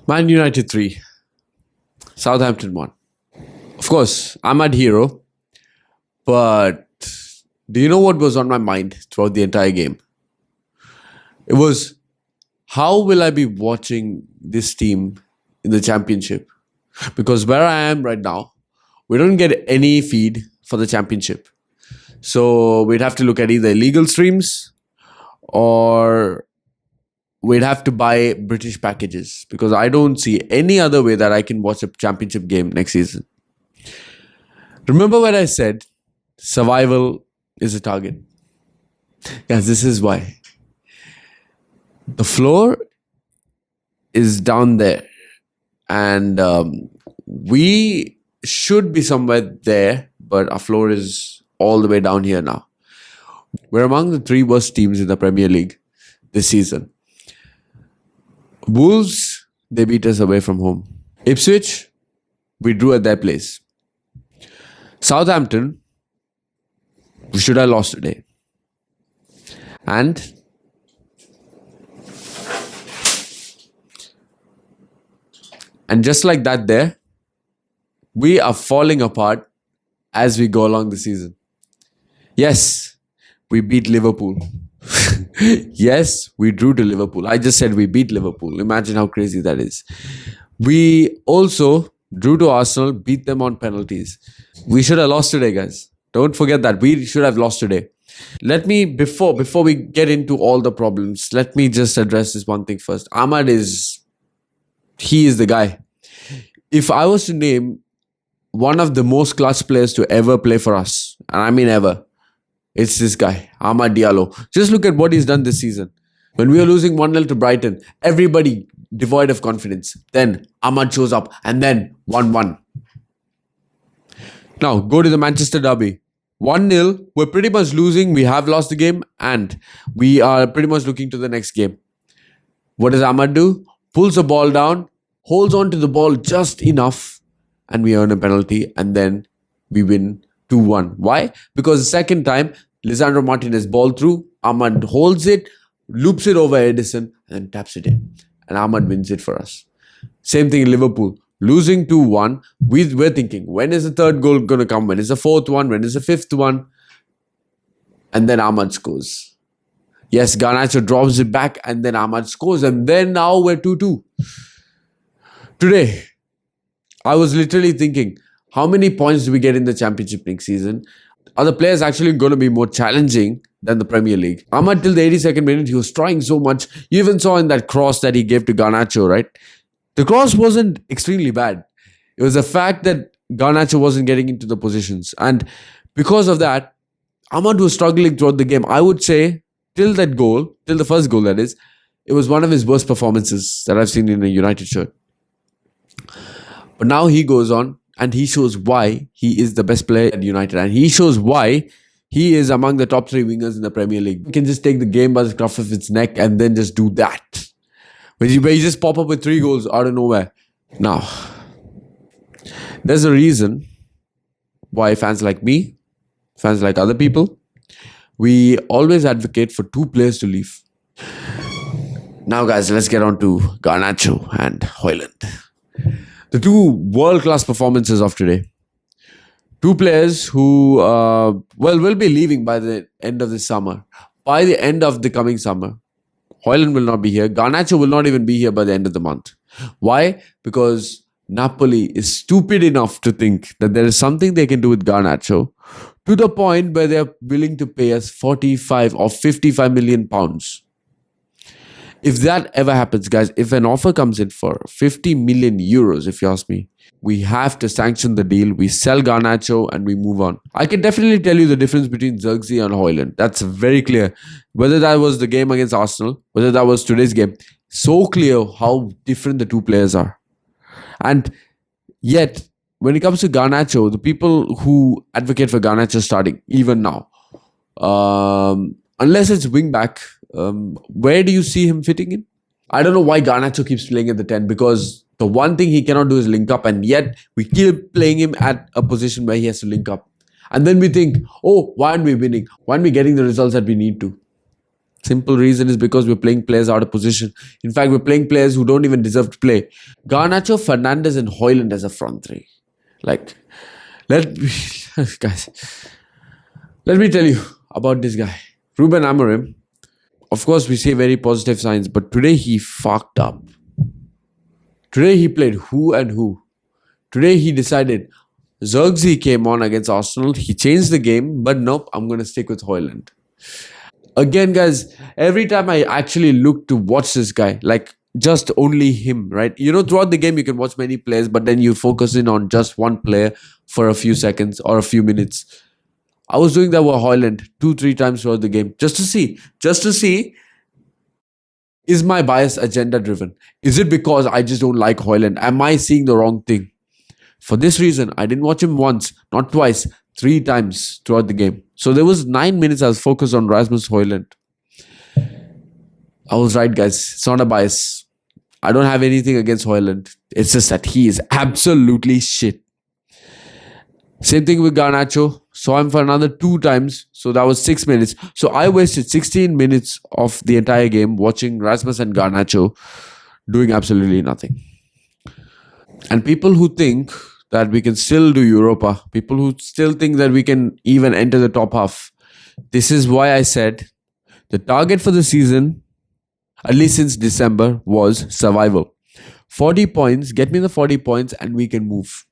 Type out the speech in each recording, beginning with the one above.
Man United 3, Southampton 1. Of course, I'm at hero, but do you know what was on my mind throughout the entire game? It was, how will I be watching this team in the championship? Because where I am right now, we don't get any feed for the championship. So we'd have to look at either illegal streams or we'd have to buy British packages, because I don't see any other way that I can watch a championship game next season. Remember what I said? Survival is a target. Guys, this is why. The floor is down there. And we should be somewhere there, but our floor is all the way down here now. We're among the 3 worst teams in the Premier League this season. Wolves, they beat us away from home. Ipswich, we drew at their place. Southampton, we should have lost today. And just like that there, we are falling apart as we go along the season. Yes, we beat Liverpool. Yes, we drew to Liverpool. I just said we beat Liverpool. Imagine how crazy that is. We also drew to Arsenal, beat them on penalties. We should have lost today, guys. Don't forget that. We should have lost today. Let me, before we get into all the problems, let me just address this one thing first. Ahmad he is the guy. If I was to name one of the most clutch players to ever play for us, and I mean ever, it's this guy, Amad Diallo. Just look at what he's done this season. When we were losing 1-0 to Brighton, everybody devoid of confidence. Then Ahmad shows up and then 1-1. Now, go to the Manchester derby. 1-0, we're pretty much losing. We have lost the game and we are pretty much looking to the next game. What does Ahmad do? Pulls the ball down, holds on to the ball just enough, and we earn a penalty, and then we win 2-1. Why? Because the second time, Lisandro Martinez ball through, Ahmad holds it, loops it over Edison, and then taps it in. And Ahmad wins it for us. Same thing in Liverpool. Losing 2-1, we're thinking, when is the third goal going to come? When is the fourth one? When is the fifth one? And then Ahmad scores. Yes, Garnacho drops it back and then Ahmad scores. And then now we're 2-2. Today, I was literally thinking, how many points do we get in the Championship next season? Are the players actually going to be more challenging than the Premier League? Ahmad, till the 82nd minute, he was trying so much. You even saw in that cross that he gave to Garnacho, right? The cross wasn't extremely bad. It was the fact that Garnacho wasn't getting into the positions. And because of that, Ahmad was struggling throughout the game. I would say, till the first goal that is, it was one of his worst performances that I've seen in a United shirt. But now he goes on and he shows why he is the best player at United. And he shows why he is among the top 3 wingers in the Premier League. He can just take the game by the scruff of its neck and then just do that. Where you just pop up with 3 goals out of nowhere. Now, there's a reason why fans like me, fans like other people, we always advocate for 2 players to leave. Now guys, let's get on to Garnacho and Højlund. The 2 world-class performances of today. 2 players who, will be leaving by the end of this summer. By the end of the coming summer. Højlund will not be here. Garnacho will not even be here by the end of the month. Why? Because Napoli is stupid enough to think that there is something they can do with Garnacho to the point where they're willing to pay us 45 or 55 million pounds. If that ever happens, guys, if an offer comes in for 50 million euros, if you ask me, we have to sanction the deal. We sell Garnacho and we move on. I can definitely tell you the difference between Zirkzee and Højlund. That's very clear. Whether that was the game against Arsenal, whether that was today's game, so clear how different the 2 players are. And yet, when it comes to Garnacho, the people who advocate for Garnacho starting, even now, unless it's wing back, where do you see him fitting in? I don't know why Garnacho keeps playing at the 10, because the one thing he cannot do is link up, and yet we keep playing him at a position where he has to link up. And then we think, oh, why aren't we winning? Why aren't we getting the results that we need to? Simple reason is because we're playing players out of position. In fact, we're playing players who don't even deserve to play. Garnacho, Fernandez, and Hoyland as a front three. Like, let guys, let me tell you about this guy, Ruben Amorim. Of course, we see very positive signs, but today he fucked up. Today he played who and who. Today he decided Zirkzee came on against Arsenal. He changed the game, but nope, I'm going to stick with Hoyland. Again, guys, every time I actually look to watch this guy, like just only him, right? You know, throughout the game, you can watch many players, but then you focus in on just one player for a few seconds or a few minutes. I was doing that with Hoyland 2-3 times throughout the game just to see, is my bias agenda driven? Is it because I just don't like Hoyland? Am I seeing the wrong thing? For this reason, I didn't watch him once, not twice, 3 times throughout the game. So there was 9 minutes I was focused on Rasmus Hoyland. I was right, guys. It's not a bias. I don't have anything against Hoyland. It's just that he is absolutely shit. Same thing with Garnacho. Saw him for another 2 times. So that was 6 minutes. So I wasted 16 minutes of the entire game watching Rasmus and Garnacho doing absolutely nothing. And people who think that we can still do Europa, people who still think that we can even enter the top half, this is why I said the target for the season, at least since December, was survival. 40 points, get me the 40 points and we can move.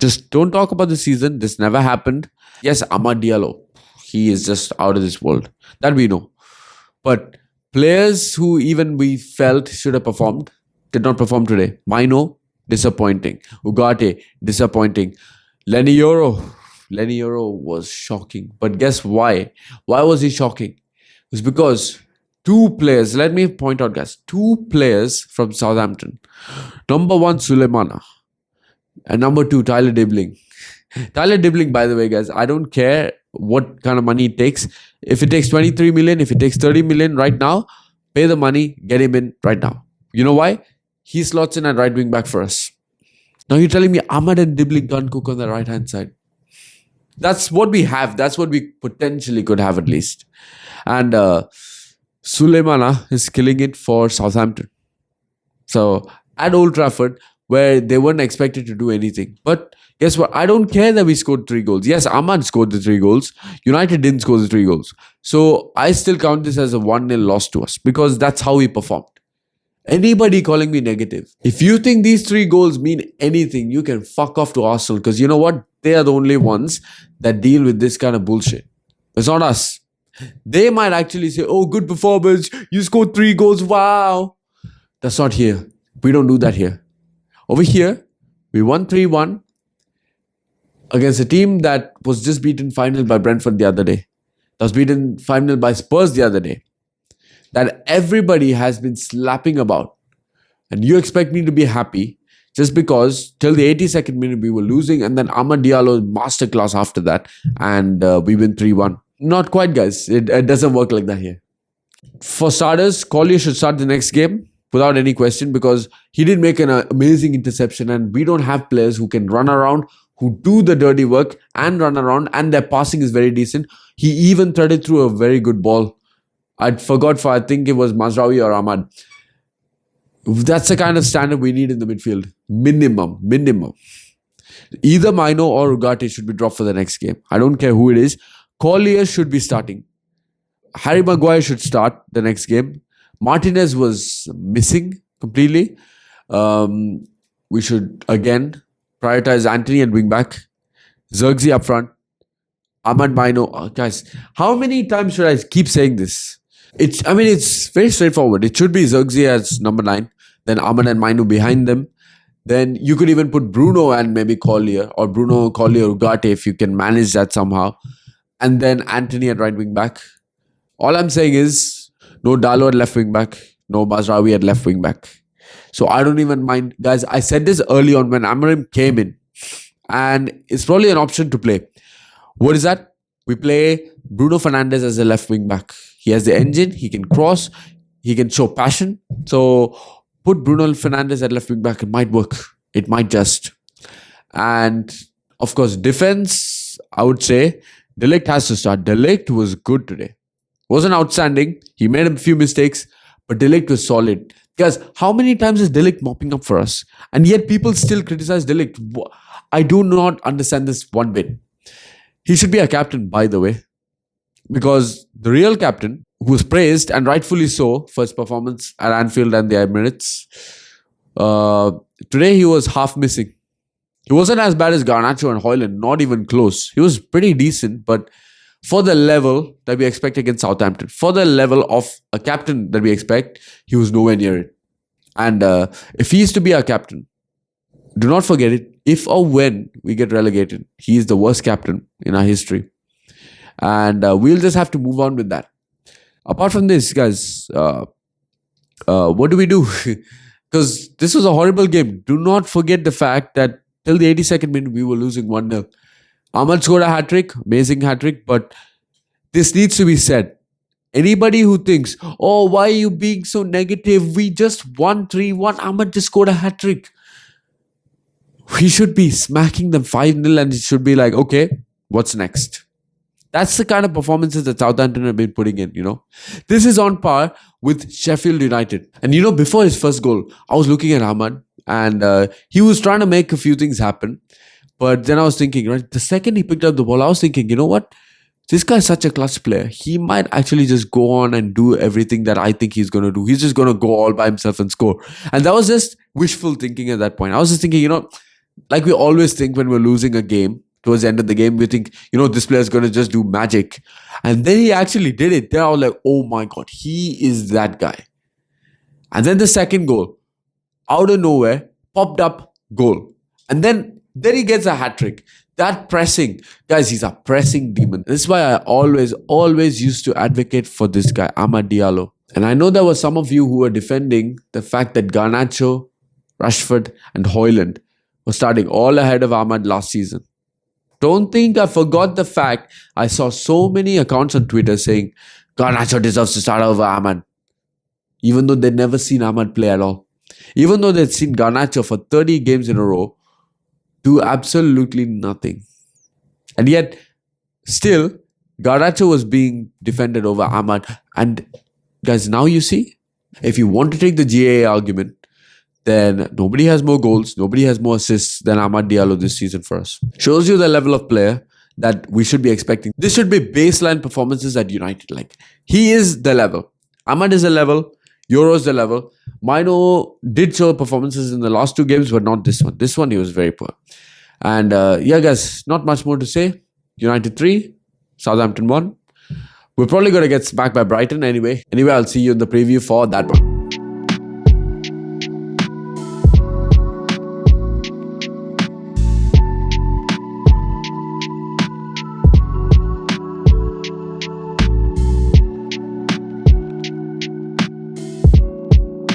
Just don't talk about the season. This never happened. Yes, Amad Diallo, he is just out of this world. That we know. But players who even we felt should have performed did not perform today. Mino, disappointing. Ugarte, disappointing. Lenny Yoro was shocking. But guess why? Why was he shocking? It was because 2 players, let me point out, guys, 2 players from Southampton. Number 1, Suleimana. And number 2, Tyler Dibling. Tyler Dibling, by the way, guys, I don't care what kind of money it takes. If it takes 23 million, if it takes 30 million right now, pay the money, get him in right now. You know why? He slots in at right wing back for us. Now you're telling me Ahmad and Dibling can't cook on the right hand side. That's what we have. That's what we potentially could have at least. And Suleimana is killing it for Southampton. So at Old Trafford, where they weren't expected to do anything. But guess what? I don't care that we scored 3 goals. Yes, Ahmad scored the 3 goals. United didn't score the 3 goals. So I still count this as a 1-0 loss to us because that's how we performed. Anybody calling me negative, if you think these 3 goals mean anything, you can fuck off to Arsenal because you know what? They are the only ones that deal with this kind of bullshit. It's not us. They might actually say, oh, good performance. You scored 3 goals. Wow. That's not here. We don't do that here. Over here, we won 3-1 against a team that was just beaten final by Brentford the other day. That was beaten final by Spurs the other day. That everybody has been slapping about. And you expect me to be happy just because till the 82nd minute we were losing and then Amad Diallo masterclass after that and we win 3-1. Not quite, guys. It doesn't work like that here. For starters, Collier should start the next game without any question because he did make an amazing interception and we don't have players who can run around, who do the dirty work and run around and their passing is very decent. He even threaded through a very good ball. I think it was Mazraoui or Ahmad. That's the kind of standard we need in the midfield. Minimum. Either Mino or Ugarte should be dropped for the next game. I don't care who it is. Collier should be starting. Harry Maguire should start the next game. Martinez was missing completely. We should again prioritize Anthony and wing back. Zirkzee up front. Ahmad Mino. Guys, how many times should I keep saying this? It's very straightforward. It should be Zirkzee as number 9. Then Ahmad and Mino behind them. Then you could even put Bruno and maybe Collier or Bruno, Collier, Ugarte if you can manage that somehow. And then Anthony at right wing back. All I'm saying is no Dalo at left wing back, no Mazraoui at left wing back. So I don't even mind. Guys, I said this early on when Amorim came in. And it's probably an option to play. What is that? We play Bruno Fernandes as a left wing back. He has the engine, he can cross, he can show passion. So put Bruno Fernandes at left wing back. It might work. It might just. And of course, defense, I would say De Ligt has to start. De Ligt was good today. Wasn't outstanding. He made a few mistakes, but De Ligt was solid. Guys, how many times is De Ligt mopping up for us? And yet people still criticize De Ligt. I do not understand this one bit. He should be a captain, by the way, because the real captain, who was praised and rightfully so for his performance at Anfield and the Emirates, today he was half missing. He wasn't as bad as Garnacho and Højlund, not even close. He was pretty decent, but for the level that we expect against Southampton, for the level of a captain that we expect, he was nowhere near it. And if he is to be our captain, do not forget it. If or when we get relegated, he is the worst captain in our history. And we'll just have to move on with that. Apart from this, guys, what do we do? Because this was a horrible game. Do not forget the fact that till the 82nd minute, we were losing 1-0. Ahmad scored a hat-trick, amazing hat-trick, but this needs to be said. Anybody who thinks, oh, why are you being so negative? We just won 3-1. Ahmad just scored a hat-trick. We should be smacking them 5-0 and it should be like, okay, what's next? That's the kind of performances that Southampton have been putting in, This is on par with Sheffield United. And before his first goal, I was looking at Ahmad and he was trying to make a few things happen. But then I was thinking, right, the second he picked up the ball, I was thinking, you know what? This guy's such a clutch player. He might actually just go on and do everything that I think he's going to do. He's just going to go all by himself and score. And that was just wishful thinking at that point. I was just thinking, like we always think when we're losing a game, towards the end of the game, we think, this player's going to just do magic. And then he actually did it. Then I was like, oh my God, he is that guy. And then the second goal, out of nowhere, popped up, goal. And then he gets a hat-trick. That pressing, guys, he's a pressing demon. This is why I always used to advocate for this guy, Amad Diallo. And I know there were some of you who were defending the fact that Garnacho, Rashford and Højlund were starting all ahead of Ahmad last season. Don't think I forgot the fact I saw so many accounts on Twitter saying Garnacho deserves to start over Ahmad. Even though they'd never seen Ahmad play at all. Even though they'd seen Garnacho for 30 games in a row do absolutely nothing. And yet, still, Garnacho was being defended over Ahmad. And guys, now you see, if you want to take the GAA argument, then nobody has more goals, nobody has more assists than Amad Diallo this season for us. Shows you the level of player that we should be expecting. This should be baseline performances at United. Like, he is the level. Ahmad is the level. Euro is the level. Mino did show performances in the last two games, but not this one. This one, he was very poor. And yeah, guys, not much more to say. United 3, Southampton 1. We're probably going to get smacked by Brighton anyway. Anyway, I'll see you in the preview for that one.